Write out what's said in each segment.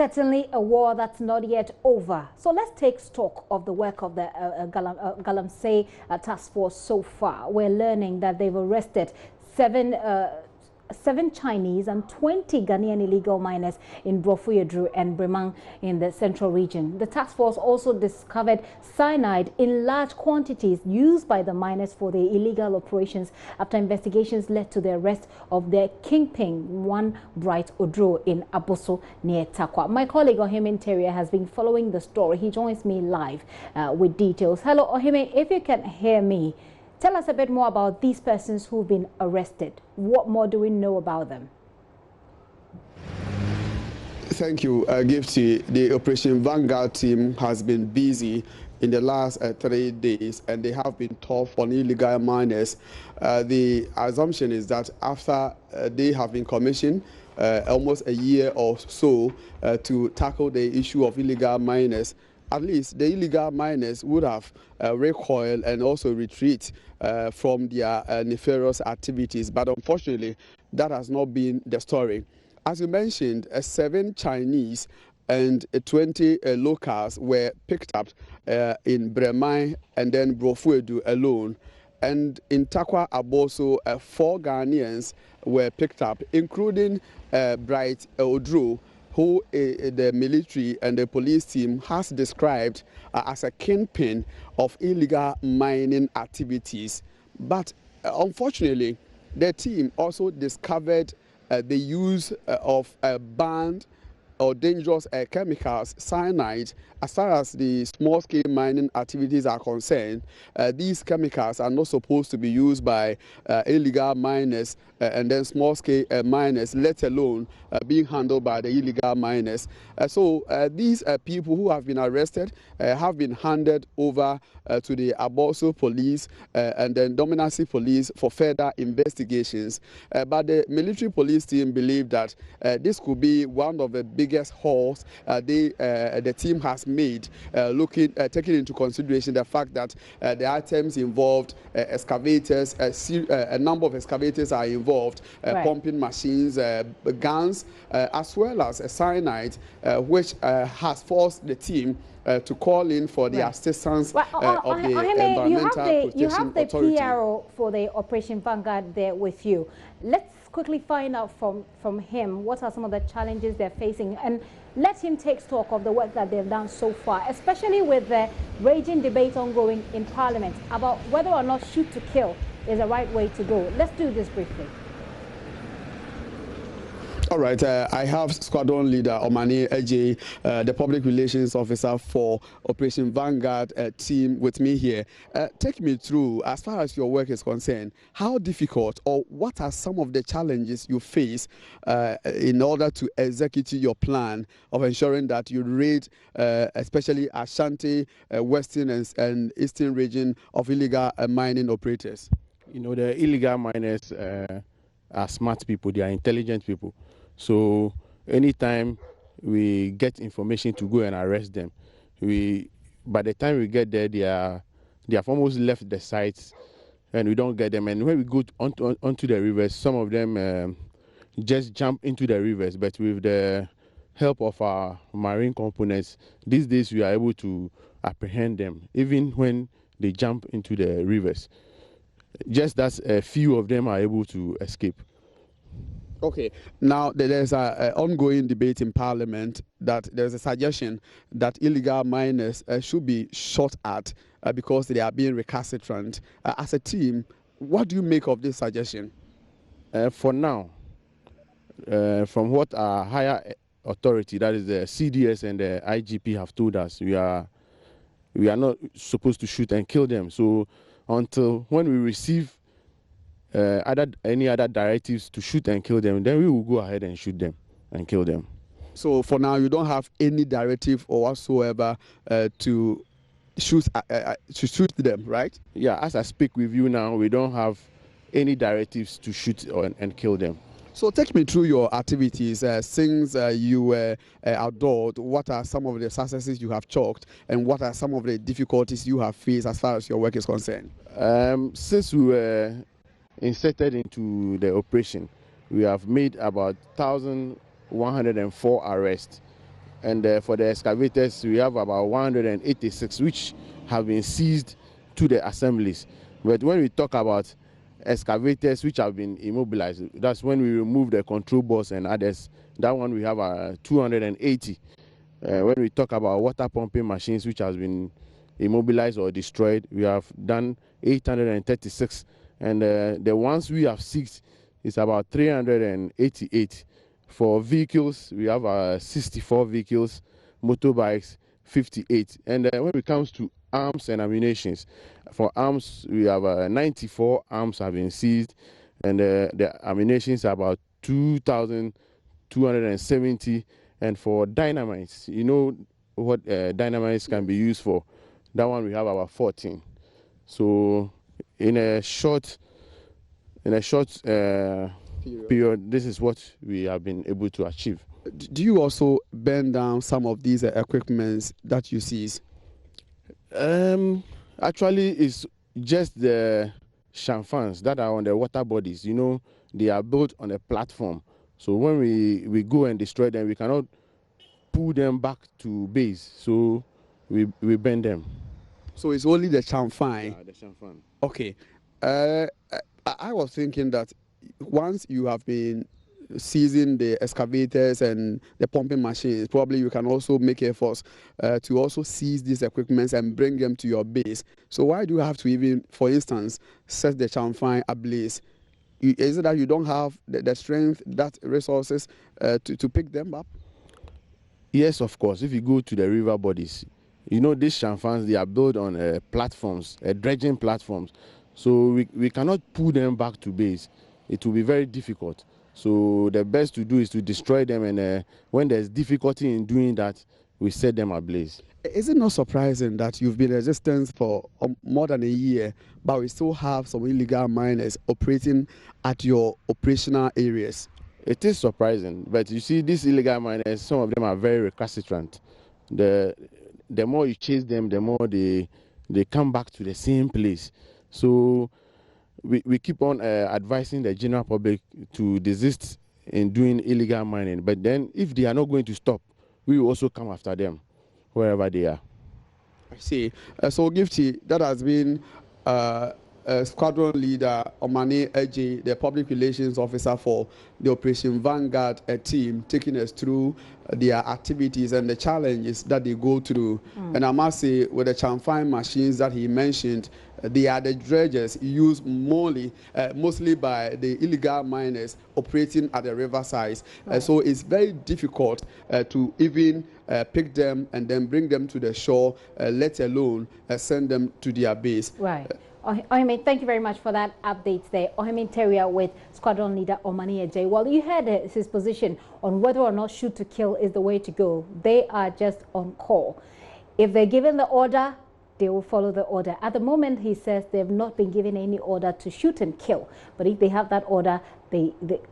Certainly a war that's not yet over. So let's take stock of the work of the Galamsey task force so far. We're learning that they've arrested seven Chinese and 20 Ghanaian illegal miners in Brofuyedru and Bremang in the central region. The task force also discovered cyanide in large quantities used by the miners for their illegal operations after investigations led to the arrest of their kingpin, one Bright Odro in Aboso near Takwa. My colleague Ohime Interior has been following the story. He joins me live with details. Hello Ohime, if you can hear me, tell us a bit more about these persons who've been arrested. What more do we know about them? Thank you, Gifty. The Operation Vanguard team has been busy in the last 3 days, and they have been tough on illegal miners. The assumption is that after they have been commissioned almost a year or so to tackle the issue of illegal miners, at least the illegal miners would have recoiled and also retreat from their nefarious activities. But unfortunately, that has not been the story. As you mentioned, 7 Chinese and 20 locals were picked up in Bremai and then Brofuyedru alone. And in Takwa Aboso, 4 Ghanaians were picked up, including Bright Odro, who the military and the police team has described as a kingpin of illegal mining activities. But unfortunately, the team also discovered the use of banned or dangerous chemicals, cyanide. As far as the small-scale mining activities are concerned, these chemicals are not supposed to be used by illegal miners and then small-scale miners, let alone being handled by the illegal miners. So these people who have been arrested have been handed over to the Aboso police and then Dominancy police for further investigations. But the military police team believe that this could be one of the biggest hauls the team has made, taking into consideration the fact that the items involved excavators, a number of excavators are involved, right, pumping machines, guns, as well as cyanide, which has forced the team to call in for the assistance of the Environmental Protection Authority. You have the PRO for the Operation Vanguard there with you. Let's quickly find out from him what are some of the challenges they're facing, and let him take stock of the work that they've done so far, especially with the raging debate ongoing in Parliament about whether or not shoot to kill is the right way to go. Let's do this briefly. All right, I have Squadron Leader Omani Eje, the Public Relations Officer for Operation Vanguard team with me here. Take me through, as far as your work is concerned, how difficult or what are some of the challenges you face in order to execute your plan of ensuring that you raid especially Ashanti, Western and Eastern region of illegal mining operators? You know, the illegal miners are smart people, they are intelligent people. So anytime we get information to go and arrest them, by the time we get there, they have almost left the sites and we don't get them. And when we go onto the rivers, some of them just jump into the rivers. But with the help of our marine components, these days we are able to apprehend them, even when they jump into the rivers. Just that a few of them are able to escape. Okay, now there's an ongoing debate in Parliament that there's a suggestion that illegal miners should be shot at because they are being recalcitrant. As a team, what do you make of this suggestion? For now, from what our higher authority, that is the CDS and the IGP, have told us, we are not supposed to shoot and kill them. So until when we receive any other directives to shoot and kill them, then we will go ahead and shoot them and kill them. So for now, you don't have any directive or whatsoever to shoot them, right? Yeah, as I speak with you now, we don't have any directives to shoot and kill them. So take me through your activities since you were outdoors. What are some of the successes you have chalked, and what are some of the difficulties you have faced as far as your work is concerned? Since we were inserted into the operation, we have made about 1,104 arrests, And for the excavators, we have about 186, which have been seized to the assemblies. But when we talk about excavators which have been immobilized, that's when we remove the control box and others. That one we have 280. When we talk about water pumping machines which has been immobilized or destroyed, we have done 836. And the ones we have seized is about 388. For vehicles, we have 64 vehicles, motorbikes 58. And when it comes to arms and ammunition, for arms, we have 94 arms have been seized, and the ammunition is about 2,270. And for dynamites, you know what dynamites can be used for. That one we have about 14. So in a short period, this is what we have been able to achieve. Do you also burn down some of these equipments that you seize? Actually, it's just the chamfans that are on the water bodies. You know, they are built on a platform. So when we go and destroy them, we cannot pull them back to base. So we burn them. So it's only the chamfan? Yeah, the chamfan. Okay. I was thinking that once you have been seizing the excavators and the pumping machines, probably you can also make efforts to also seize these equipments and bring them to your base. So why do you have to even, for instance, set the chamfan ablaze? Is it that you don't have the strength, that resources to pick them up? Yes, of course. If you go to the river bodies, you know these chamfans, they are built on platforms, dredging platforms. So we cannot pull them back to base. It will be very difficult. So the best to do is to destroy them, and when there's difficulty in doing that, we set them ablaze. Is it not surprising that you've been in existence for more than a year, but we still have some illegal miners operating at your operational areas? It is surprising, but you see, these illegal miners, some of them are very recalcitrant. The more you chase them, the more they come back to the same place. So we keep on advising the general public to desist in doing illegal mining. But then if they are not going to stop, we will also come after them wherever they are. I see. So Gifty, that has been Squadron Leader Omane Eje, the Public Relations Officer for the Operation Vanguard team, taking us through their activities and the challenges that they go through. And I must say, with the chamfan machines that he mentioned, they are the dredgers used mostly by the illegal miners operating at the riverside. So it's very difficult to even pick them and then bring them to the shore, let alone send them to their base. Right. Ohime, thank you very much for that update there. Ohime Terrier with Squadron Leader Omane Eje. Well, you heard his position on whether or not shoot to kill is the way to go. They are just on call. If they're given the order, they will follow the order. At the moment, he says they have not been given any order to shoot and kill. But if they have that order,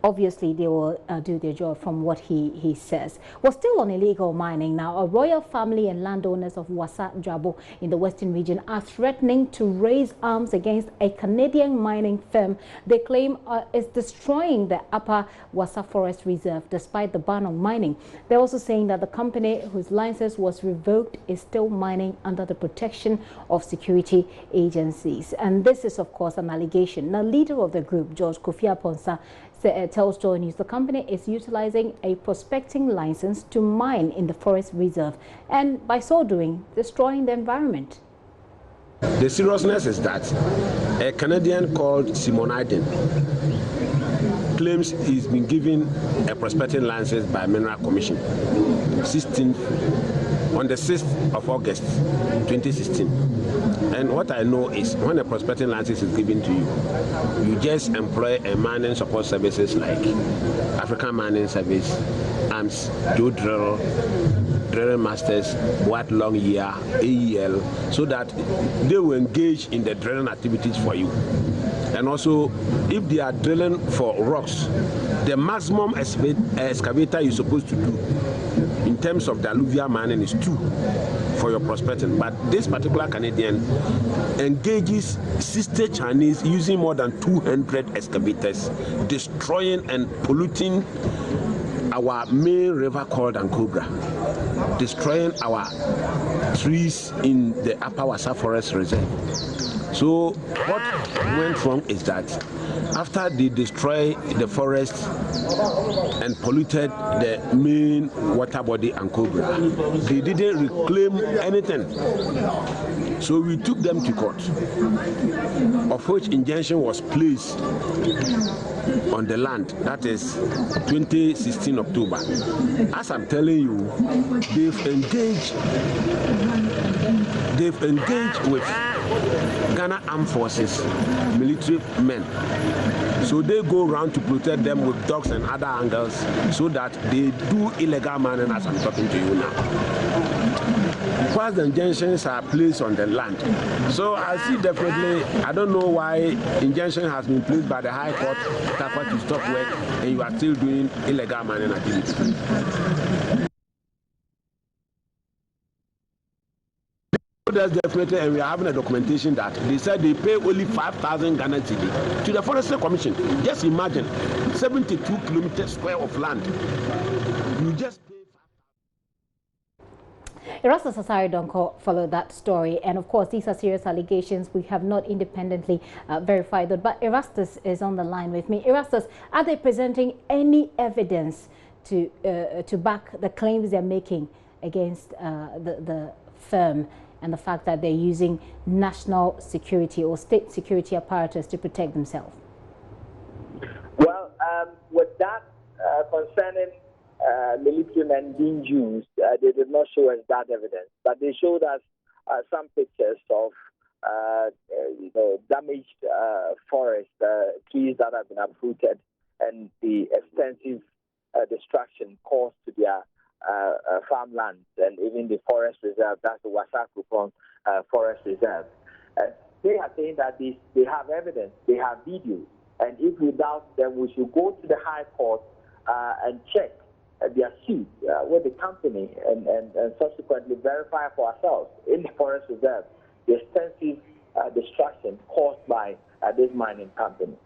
obviously they will do their job from what he says. We're still on illegal mining now. A royal family and landowners of Wassa Jabo in the Western region are threatening to raise arms against a Canadian mining firm they claim is destroying the upper Wassa Forest Reserve despite the ban on mining. They're also saying that the company whose license was revoked is still mining under the protection of security agencies. And this is, of course, an allegation. Now, leader of the group, George Kofi Aponsa, tells JoyNews the company is utilizing a prospecting license to mine in the forest reserve and by so doing destroying the environment. The seriousness is that a Canadian called Simon Aiden claims he's been given a prospecting license by Mineral Commission on the 6th of August 2016. And what I know is when a prospecting license is given to you, you just employ a mining support services like African Mining Service, AMS, Joe Drill, Drilling Masters, Boat Long Year, AEL, so that they will engage in the drilling activities for you. And also, if they are drilling for rocks, the maximum excavator you're supposed to do in terms of the alluvial mining is 2 for your prospecting. But this particular Canadian engages 60 Chinese using more than 200 excavators, destroying and polluting our main river called Ankobra. destroying our trees in the Upper Wasa Forest Reserve. So what went wrong is that after they destroyed the forest and polluted the main water body and Cobra, they didn't reclaim anything. So we took them to court, of which injunction was placed on the land. That is 2016 October. As I'm telling you, they've engaged with Ghana Armed Forces military men. So they go around to protect them with dogs and other angles so that they do illegal mining as I'm talking to you now. Whilst the injunctions are placed on the land. So I see definitely, I don't know why injunction has been placed by the High Court to stop work and you are still doing illegal mining activities. That's definitely, and we are having a documentation that they said they pay only 5,000 Ghana cedi to the Forestry Commission. Just imagine, 72 kilometers square of land. You just pay. Erastus Asare Donko followed that story, and of course these are serious allegations we have not independently verified that. But Erastus is on the line with me. Erastus, are they presenting any evidence to back the claims they're making against the firm and the fact that they're using national security or state security apparatus to protect themselves? Well, with that concerning military men being used, they did not show us that evidence, but they showed us some pictures of damaged forest, trees that have been uprooted, and the extensive destruction caused to their farmlands and even the forest reserve. That's the Wasa Forest Reserve. They are saying that they have evidence, they have videos, and if we doubt them, we should go to the High Court and check their suit with the company and subsequently verify for ourselves in the forest reserve the extensive destruction caused by this mining company.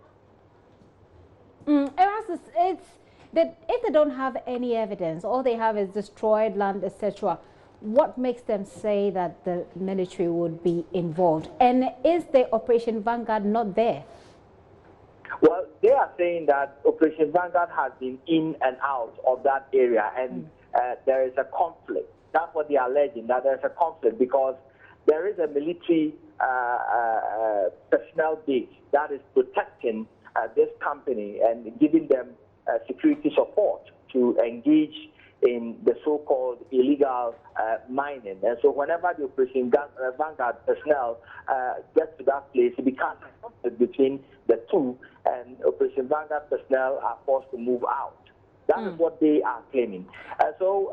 Erastus, it's that if they don't have any evidence, all they have is destroyed land, etc., what makes them say that the military would be involved? And is the Operation Vanguard not there? Well, they are saying that Operation Vanguard has been in and out of that area, and there is a conflict. That's what they are alleging, that there is a conflict because there is a military personnel base that is protecting this company and giving them security support to engage in the so-called illegal mining. And so whenever the Operation Vanguard personnel get to that place, it becomes a conflict between the two, and Operation Vanguard personnel are forced to move out. That is what they are claiming. So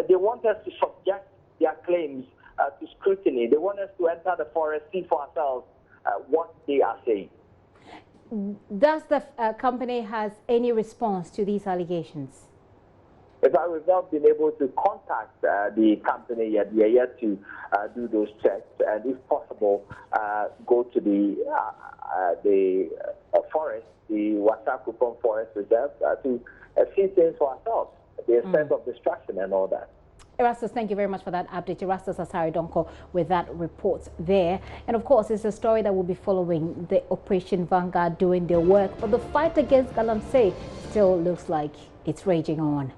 they want us to subject their claims to scrutiny. They want us to enter the forest, see for ourselves what they are saying. Does the company has any response to these allegations? In fact, we've not been able to contact the company yet. We are yet to do those checks, and if possible, go to the forest, the Wasa Forest Reserve, to see things for ourselves, the extent of destruction and all that. Erastus, thank you very much for that update. Erastus Asare Donko with that report there. And of course, it's a story that will be following the Operation Vanguard doing their work. But the fight against Galamsey still looks like it's raging on.